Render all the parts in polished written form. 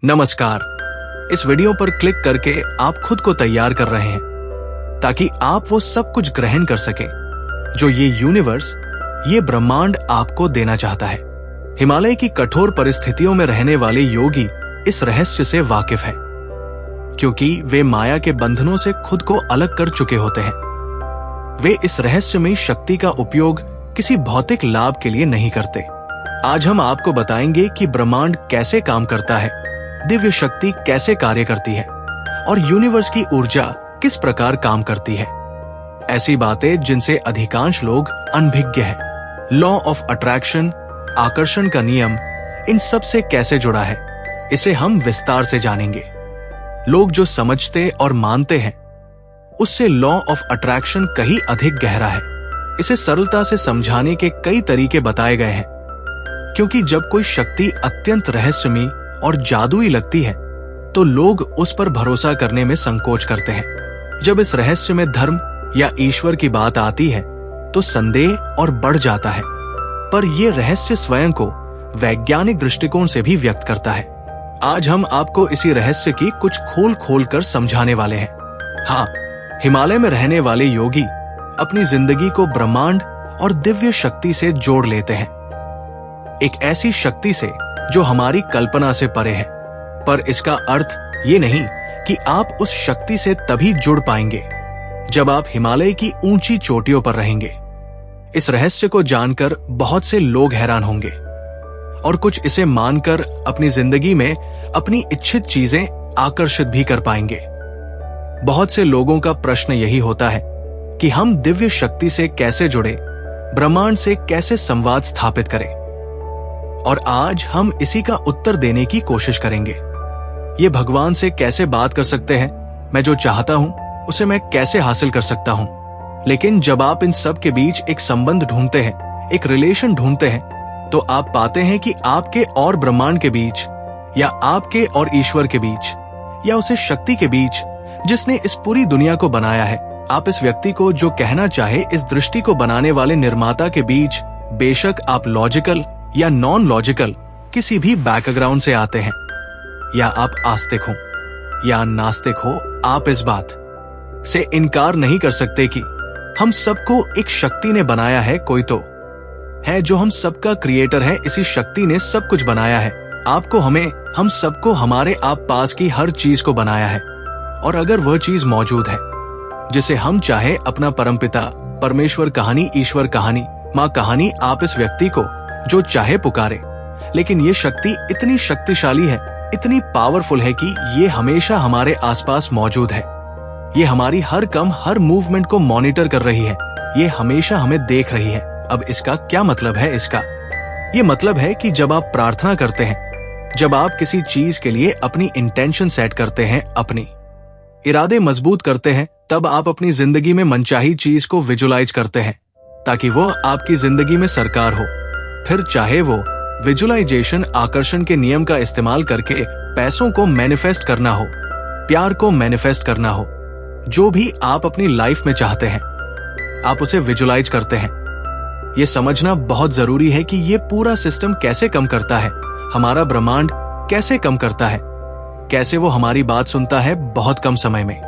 नमस्कार। इस वीडियो पर क्लिक करके आप खुद को तैयार कर रहे हैं ताकि आप वो सब कुछ ग्रहण कर सकें जो ये यूनिवर्स, ये ब्रह्मांड आपको देना चाहता है। हिमालय की कठोर परिस्थितियों में रहने वाले योगी इस रहस्य से वाकिफ है, क्योंकि वे माया के बंधनों से खुद को अलग कर चुके होते हैं। वे इस रहस्यमयी शक्ति का उपयोग किसी भौतिक लाभ के लिए नहीं करते। आज हम आपको बताएंगे कि ब्रह्मांड कैसे काम करता है, दिव्य शक्ति कैसे कार्य करती है और यूनिवर्स की ऊर्जा किस प्रकार काम करती है। ऐसी बातें जिनसे अधिकांश लोग अनभिज्ञ हैं। लॉ ऑफ अट्रैक्शन, आकर्षण का नियम, इन सब से कैसे जुड़ा है, इसे हम विस्तार से जानेंगे। लोग जो समझते और मानते हैं उससे लॉ ऑफ अट्रैक्शन कहीं अधिक गहरा है। इसे सरलता से समझाने के कई तरीके बताए गए हैं, क्योंकि जब कोई शक्ति अत्यंत रहस्यमयी और जादुई लगती है तो लोग उस पर भरोसा करने में संकोच करते हैं। जब इस रहस्य में धर्म या ईश्वर की बात आती है तो संदेह और बढ़ जाता है, पर यह रहस्य स्वयं को वैज्ञानिक दृष्टिकोण से भी व्यक्त करता है। आज हम आपको इसी रहस्य की कुछ खोल कर समझाने वाले हैं। हाँ, हिमालय में रहने वाले योगी अपनी जिंदगी को ब्रह्मांड और दिव्य शक्ति से जोड़ लेते हैं, एक ऐसी शक्ति से जो हमारी कल्पना से परे है। पर इसका अर्थ ये नहीं कि आप उस शक्ति से तभी जुड़ पाएंगे जब आप हिमालय की ऊंची चोटियों पर रहेंगे। इस रहस्य को जानकर बहुत से लोग हैरान होंगे और कुछ इसे मानकर अपनी जिंदगी में अपनी इच्छित चीजें आकर्षित भी कर पाएंगे। बहुत से लोगों का प्रश्न यही होता है कि हम दिव्य शक्ति से कैसे जुड़े, ब्रह्मांड से कैसे संवाद स्थापित करें, और आज हम इसी का उत्तर देने की कोशिश करेंगे। ये भगवान से कैसे बात कर सकते हैं, मैं जो चाहता हूं उसे मैं कैसे हासिल कर सकता हूं। लेकिन जब आप इन सब के बीच एक संबंध ढूंढते हैं, एक रिलेशन ढूंढते हैं, तो आप पाते हैं कि आपके और ब्रह्मांड के बीच, या आपके और ईश्वर के बीच, या उसे शक्ति के बीच जिसने इस पूरी दुनिया को बनाया है, आप इस व्यक्ति को जो कहना चाहे इस दृष्टि को बनाने वाले निर्माता के बीच, बेशक आप लॉजिकल या नॉन लॉजिकल किसी भी बैकग्राउंड से आते हैं, या आप आस्तिक हो या नास्तिक हो, आप इस बात से इनकार नहीं कर सकते कि हम सबको एक शक्ति ने बनाया है। कोई तो है जो हम सबका क्रिएटर है। इसी शक्ति ने सब कुछ बनाया है, आपको, हमें, हम सबको, हमारे आप पास की हर चीज को बनाया है। और अगर वह चीज मौजूद है जिसे हम चाहे अपना परमपिता, परमेश्वर कहानी, ईश्वर कहानी, माँ कहानी, आप इस व्यक्ति को जो चाहे पुकारे, लेकिन ये शक्ति इतनी शक्तिशाली है, इतनी पावरफुल है कि ये हमेशा हमारे आसपास मौजूद है। ये हमारी हर कम, हर मूवमेंट को मॉनिटर कर रही है, ये हमेशा हमें देख रही है। अब इसका क्या मतलब है? इसका ये मतलब है कि जब आप प्रार्थना करते हैं, जब आप किसी चीज के लिए अपनी इंटेंशन सेट करते हैं, अपनी इरादे मजबूत करते हैं, तब आप अपनी जिंदगी में मनचाही चीज को विजुलाइज करते हैं ताकि वो आपकी जिंदगी में सरकार हो। फिर चाहे वो विजुलाइजेशन, आकर्षण के नियम का इस्तेमाल करके पैसों को मैनिफेस्ट करना हो, प्यार को मैनिफेस्ट करना हो, जो भी आप अपनी लाइफ में चाहते हैं, आप उसे विजुलाइज करते हैं। ये समझना बहुत जरूरी है कि ये पूरा सिस्टम कैसे काम करता है, हमारा ब्रह्मांड कैसे काम करता है, कैसे वो हमारी बात सुनता है बहुत कम समय में।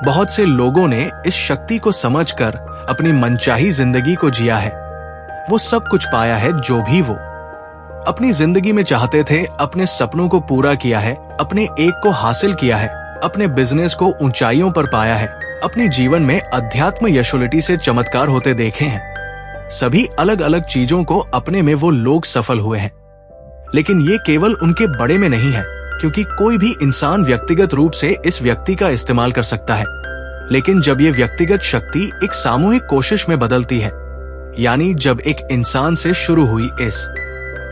बहुत से लोगों ने इस शक्ति को समझकर अपनी मनचाही जिंदगी को जिया है, वो सब कुछ पाया है जो भी वो अपनी जिंदगी में चाहते थे, अपने सपनों को पूरा किया है, अपने एक को हासिल किया है, अपने बिजनेस को ऊंचाइयों पर पाया है, अपनी जीवन में अध्यात्म यशोलिटी से चमत्कार होते देखे हैं। सभी अलग अलग चीजों को अपने में वो लोग सफल हुए हैं, लेकिन ये केवल उनके बड़े में नहीं है, क्योंकि कोई भी इंसान व्यक्तिगत रूप से इस व्यक्ति का इस्तेमाल कर सकता है। लेकिन जब ये व्यक्तिगत शक्ति एक सामूहिक कोशिश में बदलती है, यानी जब एक इंसान से शुरू हुई इस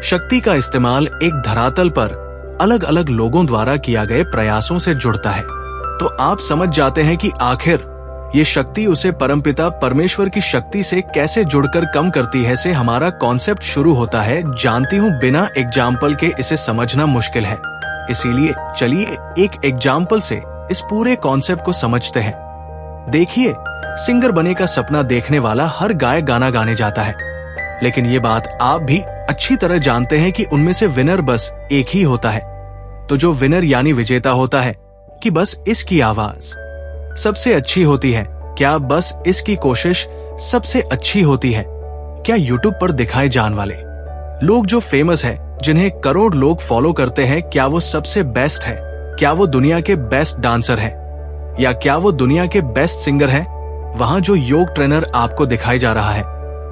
शक्ति का इस्तेमाल एक धरातल पर अलग अलग लोगों द्वारा किया गए प्रयासों से जुड़ता है, तो आप समझ जाते हैं कि आखिर ये शक्ति उसे परमपिता परमेश्वर की शक्ति से कैसे जुड़कर कम करती है। से हमारा कॉन्सेप्ट शुरू होता है। जानती हूँ बिना एग्जाम्पल के इसे समझना मुश्किल है, इसीलिए चलिए एक एग्जाम्पल से इस पूरे कॉन्सेप्ट को समझते हैं। देखिए, सिंगर बने का सपना देखने वाला हर गायक गाना गाने जाता है, लेकिन ये बात आप भी अच्छी तरह जानते हैं कि उनमें से विनर बस एक ही होता है। तो जो विनर यानी विजेता होता है कि बस इसकी आवाज सबसे अच्छी होती है, क्या बस इसकी कोशिश सबसे अच्छी होती है, क्या यूट्यूब पर दिखाए जाने वाले लोग जो फेमस है, जिन्हें करोड़ लोग फॉलो करते हैं, क्या वो सबसे बेस्ट है, क्या वो दुनिया के बेस्ट डांसर है, या क्या वो दुनिया के बेस्ट सिंगर है। वहां जो योग ट्रेनर आपको दिखाई जा रहा है,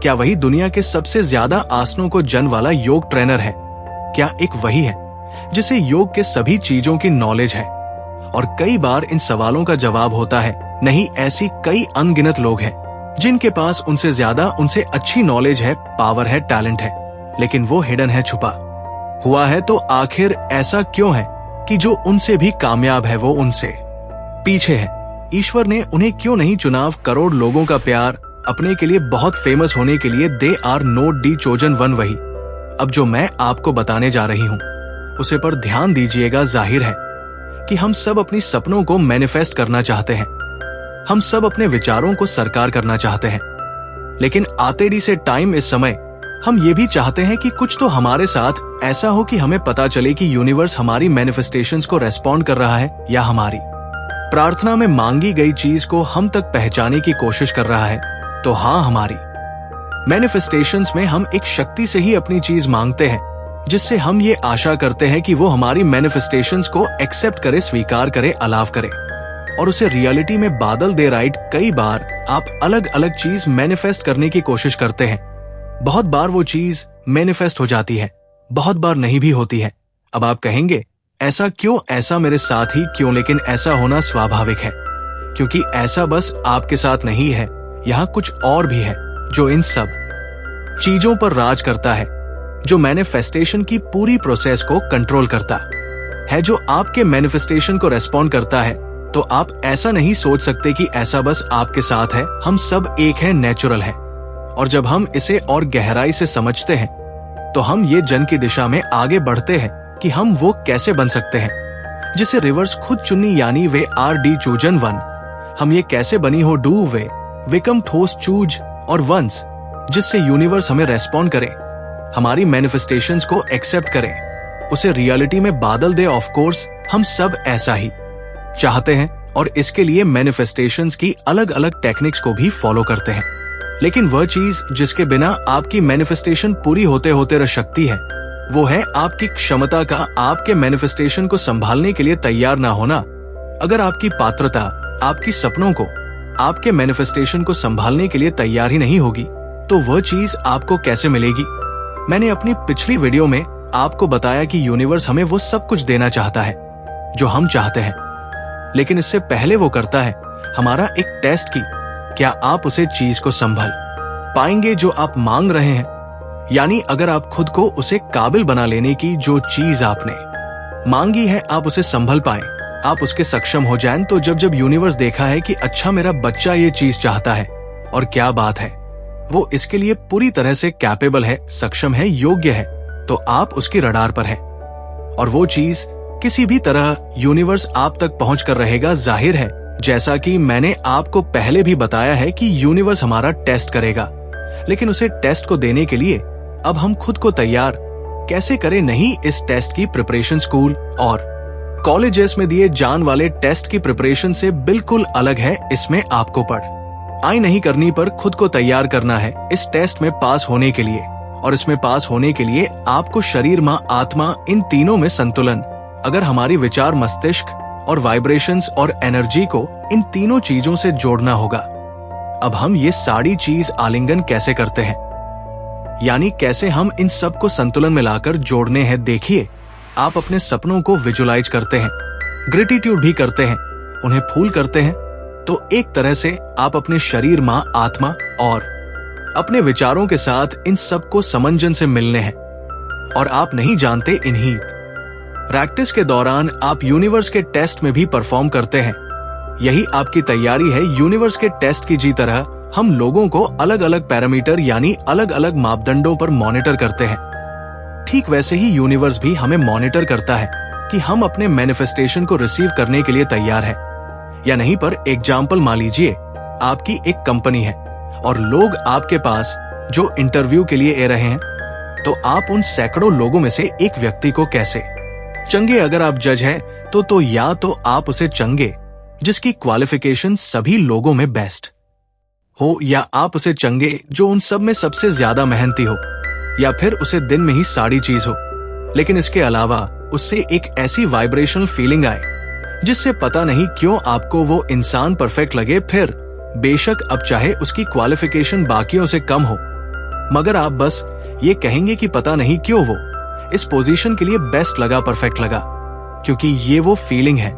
क्या वही दुनिया के सबसे ज्यादा आसनों को जन वाला योग ट्रेनर है, क्या एक वही है जिसे योग के सभी चीजों की नॉलेज है। और कई बार इन सवालों का जवाब होता है नहीं, ऐसी कई अनगिनत लोग हैं जिनके पास उनसे ज्यादा, उनसे अच्छी नॉलेज है, पावर है, टैलेंट है, लेकिन वो हिडन है, छुपा हुआ है। तो आखिर ऐसा क्यों है कि जो उनसे भी कामयाब है वो उनसे पीछे है? ईश्वर ने उन्हें क्यों नहीं चुना? करोड़ लोगों का प्यार अपने के लिए बहुत फेमस होने के लिए they are not the chosen one वही। अब जो मैं आपको बताने जा रही हूं उसे पर ध्यान दीजिएगा। जाहिर है कि हम सब अपनी सपनों को मैनिफेस्ट करना चाहते हैं, हम सब अपने विचारों को साकार करना चाहते हैं, लेकिन आतेडी से टाइम इस समय हम ये भी चाहते हैं कि कुछ तो हमारे साथ ऐसा हो कि हमें पता चले कि यूनिवर्स हमारी मैनिफेस्टेशंस को रेस्पॉन्ड कर रहा है या हमारी प्रार्थना में मांगी गई चीज को हम तक पहुंचाने की कोशिश कर रहा है। तो हाँ, हमारी मैनिफेस्टेशंस में हम एक शक्ति से ही अपनी चीज मांगते हैं, जिससे हम ये आशा करते हैं कि वो हमारी मैनिफेस्टेशंस को एक्सेप्ट करे, स्वीकार करे, अलाव करे और उसे रियलिटी में बादल दे। राइट, कई बार आप अलग अलग चीज मैनिफेस्ट करने की कोशिश करते हैं, बहुत बार वो चीज मैनिफेस्ट हो जाती है, बहुत बार नहीं भी होती है। अब आप कहेंगे ऐसा क्यों, ऐसा मेरे साथ ही क्यों? लेकिन ऐसा होना स्वाभाविक है, क्योंकि ऐसा बस आपके साथ नहीं है, यहाँ कुछ और भी है जो इन सब चीजों पर राज करता है, जो मैनिफेस्टेशन की पूरी प्रोसेस को कंट्रोल करता है, जो आपके मैनिफेस्टेशन को रेस्पॉन्ड करता है। तो आप ऐसा नहीं सोच सकते कि ऐसा बस आपके साथ है, हम सब एक है, नेचुरल है। और जब हम इसे और गहराई से समझते हैं तो हम ये जन की दिशा में आगे बढ़ते हैं कि हम वो कैसे बन सकते हैं जिसे रिवर्स खुद चुनी, यानी वे आर डी चूजन वन। हम ये कैसे बनी हो, डू वे विकम ठोस चूज और वंस, जिससे यूनिवर्स हमें रेस्पॉन्ड करे, हमारी मैनिफेस्टेशंस को एक्सेप्ट करे, उसे रियलिटी में बादल दे। ऑफ कोर्स हम सब ऐसा ही चाहते हैं और इसके लिए मैनिफेस्टेशंस की अलग अलग टेक्निक्स को भी फॉलो करते हैं। लेकिन वह चीज जिसके बिना आपकी मैनिफेस्टेशन पूरी होते होते रह सकती है, वो है आपकी क्षमता का आपके मैनिफेस्टेशन को संभालने के लिए तैयार ना होना। अगर आपकी पात्रता आपकी सपनों को, आपके मैनिफेस्टेशन को संभालने के लिए तैयार ही नहीं होगी, तो वह चीज आपको कैसे मिलेगी? मैंने अपनी पिछली वीडियो में आपको बताया कि यूनिवर्स हमें वो सब कुछ देना चाहता है जो हम चाहते हैं, लेकिन इससे पहले वो करता है हमारा एक टेस्ट की क्या आप उसे चीज को संभाल पाएंगे जो आप मांग रहे हैं। यानी अगर आप खुद को उसे काबिल बना लेने की जो चीज आपने मांगी है, आप उसे संभल पाए, आप उसके सक्षम हो जाएं। तो जब जब यूनिवर्स देखा है कि अच्छा मेरा बच्चा ये चीज चाहता है, और क्या बात है, वो इसके लिए पूरी तरह से कैपेबल है, सक्षम है, योग्य है, तो आप उसकी रडार पर है और वो चीज किसी भी तरह यूनिवर्स आप तक पहुंच कर रहेगा। जाहिर है, जैसा कि मैंने आपको पहले भी बताया है कि यूनिवर्स हमारा टेस्ट करेगा, लेकिन उसे टेस्ट को देने के लिए अब हम खुद को तैयार कैसे करें? नहीं, इस टेस्ट की प्रिपरेशन स्कूल और कॉलेजेस में दिए जाने वाले टेस्ट की प्रिपरेशन से बिल्कुल अलग है। इसमें आपको पढ़ाई नहीं करनी पर खुद को तैयार करना है इस टेस्ट में पास होने के लिए। और इसमें पास होने के लिए आपको शरीर, मां, आत्मा, इन तीनों में संतुलन, अगर हमारी विचार, मस्तिष्क और वाइब्रेशंस और एनर्जी को इन तीनों चीजों से जोड़ना होगा। अब हम ये सारी चीज आलिंगन कैसे करते हैं, यानी कैसे हम इन सब को संतुलन में लाकर जोड़ने हैं? देखिए, आप अपने सपनों को विजुलाइज करते हैं, ग्रेटिट्यूड भी करते हैं, उन्हें फूल करते हैं, तो एक तरह से आप अपने शरीर, मां, आत्मा और अपने विचारों के साथ इन सब को समंजन से मिलने हैं। और आप नहीं जानते, इन्हीं प्रैक्टिस के दौरान आप यूनिवर्स के टेस्ट में भी परफॉर्म करते हैं। यही आपकी तैयारी है। यूनिवर्स के टेस्ट की जी तरह हम लोगों को अलग अलग पैरामीटर यानी अलग अलग मापदंडों पर मॉनिटर करते हैं, ठीक वैसे ही यूनिवर्स भी हमें मॉनिटर करता है कि हम अपने मैनिफेस्टेशन को रिसीव करने के लिए तैयार है या नहीं। पर एग्जाम्पल मान लीजिए, आपकी एक कंपनी है और लोग आपके पास जो इंटरव्यू के लिए आ रहे हैं, तो आप उन सैकड़ों लोगों में से एक व्यक्ति को कैसे चंगे अगर आप जज हैं तो या तो आप उसे चंगे जिसकी क्वालिफिकेशन सभी लोगों में बेस्ट हो, या आप उसे चंगे जो उन सब में सबसे ज्यादा मेहनती हो, या फिर उसे दिन में ही सारी चीज हो, लेकिन इसके अलावा उससे एक ऐसी वाइब्रेशनल फीलिंग आए जिससे पता नहीं क्यों आपको वो इंसान परफेक्ट लगे। फिर बेशक अब चाहे उसकी क्वालिफिकेशन बाकियों से कम हो, मगर आप बस ये कहेंगे कि पता नहीं क्यों वो इस पोजीशन के लिए बेस्ट लगा, परफेक्ट लगा, क्योंकि ये वो फीलिंग है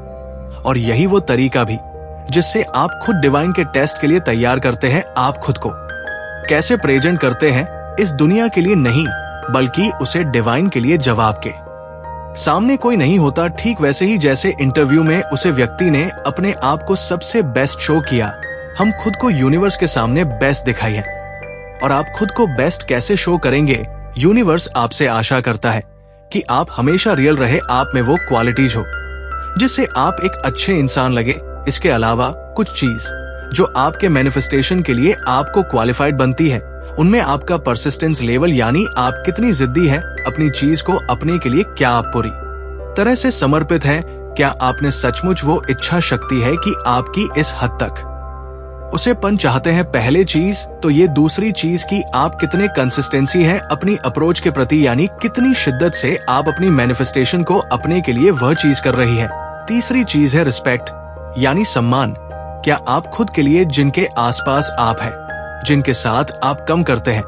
और यही वो तरीका भी जिससे आप खुद डिवाइन के टेस्ट के लिए तैयार करते हैं। आप खुद को कैसे प्रेजेंट करते हैं इस दुनिया के लिए नहीं, बल्कि उसे डिवाइन के लिए जवाब के सामने कोई नहीं होता। ठीक वैसे ही जैसे इंटरव्यू में उसे व्यक्ति ने अपने आप को सबसे बेस्ट शो किया, हम खुद को यूनिवर्स के सामने बेस्ट दिखाई है। और आप खुद को बेस्ट कैसे शो करेंगे, यूनिवर्स आपसे आशा करता है कि आप हमेशा रियल रहे, आप में वो क्वालिटीज हो जिससे आप एक अच्छे इंसान लगे। इसके अलावा कुछ चीज जो आपके मैनिफेस्टेशन के लिए आपको क्वालिफाइड बनती है, उनमें आपका परसिस्टेंस लेवल, यानी आप कितनी जिद्दी है अपनी चीज को अपने के लिए, क्या आप पूरी तरह से समर्पित है, क्या आपने सचमुच वो इच्छा शक्ति है कि आपकी इस हद तक उसे पन चाहते हैं। पहले चीज तो ये, दूसरी चीज की आप कितने कंसिस्टेंसी है अपनी अप्रोच के प्रति, यानी कितनी शिद्दत से आप अपनी मैनिफेस्टेशन को अपने के लिए वह चीज कर रही है। तीसरी चीज है रिस्पेक्ट, यानी सम्मान। क्या आप खुद के लिए जिनके आसपास आप हैं, जिनके साथ आप कम करते हैं,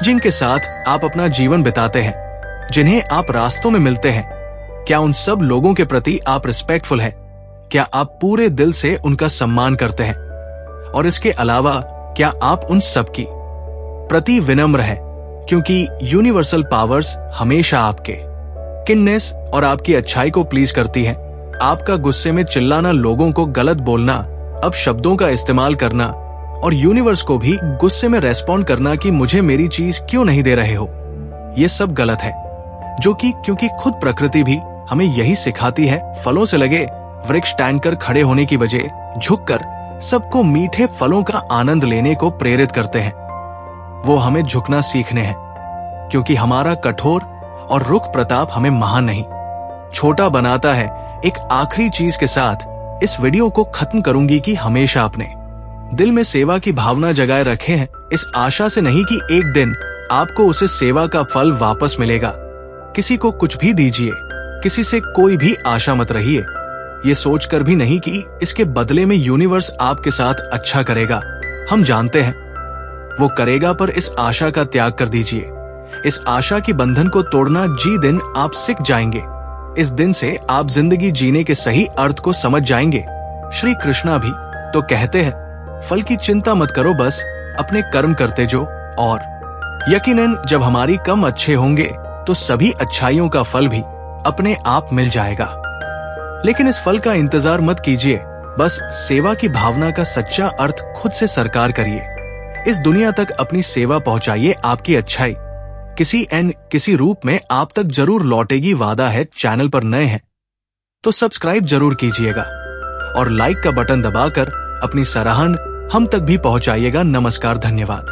जिनके साथ आप अपना जीवन बिताते हैं, जिन्हें आप रास्तों में मिलते हैं, क्या उन सब लोगों के प्रति आप रिस्पेक्टफुल है? क्या आप पूरे दिल से उनका सम्मान करते हैं? और इसके अलावा क्या आप उन सब की प्रति विनम्र है? क्योंकि यूनिवर्सल पावर्स हमेशा आपके किन्नेस और आपकी अच्छाई को प्लीज करती है। आपका गुस्से में चिल्लाना, लोगों को गलत बोलना, अब शब्दों का इस्तेमाल करना और यूनिवर्स को भी गुस्से में रेस्पॉन्ड करना कि मुझे मेरी चीज क्यों नहीं दे रहे हो, ये सब गलत है। जो कि क्योंकि खुद प्रकृति भी हमें यही सिखाती है। फलों से लगे वृक्ष टांगकर खड़े होने की बजाय झुककर सबको मीठे फलों का आनंद लेने को प्रेरित करते हैं। वो हमें झुकना सीखने हैं, क्योंकि हमारा कठोर और रुख प्रताप हमें महान नहीं, छोटा बनाता है। एक आखिरी चीज के साथ इस वीडियो को खत्म करूंगी कि हमेशा अपने दिल में सेवा की भावना जगाए रखे हैं, इस आशा से नहीं कि एक दिन आपको उसे सेवा का फल वापस मिलेगा। किसी को कुछ भी दीजिए, किसी से कोई भी आशा मत रहिए, ये सोचकर भी नहीं कि इसके बदले में यूनिवर्स आपके साथ अच्छा करेगा। हम जानते हैं वो करेगा, पर इस आशा का त्याग कर दीजिए। इस आशा की बंधन को तोड़ना जी दिन आप सीख जाएंगे। इस दिन से आप जिंदगी जीने के सही अर्थ को समझ जाएंगे। श्री कृष्णा भी तो कहते हैं, फल की चिंता मत करो, बस अपने कर्म करते जो, और यकीनन जब हमारी कम अच्छे होंगे तो सभी अच्छाइयों का फल भी अपने आप मिल जाएगा। लेकिन इस फल का इंतजार मत कीजिए, बस सेवा की भावना का सच्चा अर्थ खुद से साकार करिए। इस दुनिया तक अपनी सेवा पहुंचाइए। आपकी अच्छाई किसी रूप में आप तक जरूर लौटेगी, वादा है। चैनल पर नए हैं तो सब्सक्राइब जरूर कीजिएगा और लाइक का बटन दबाकर अपनी सराहना हम तक भी पहुंचाइएगा। नमस्कार, धन्यवाद।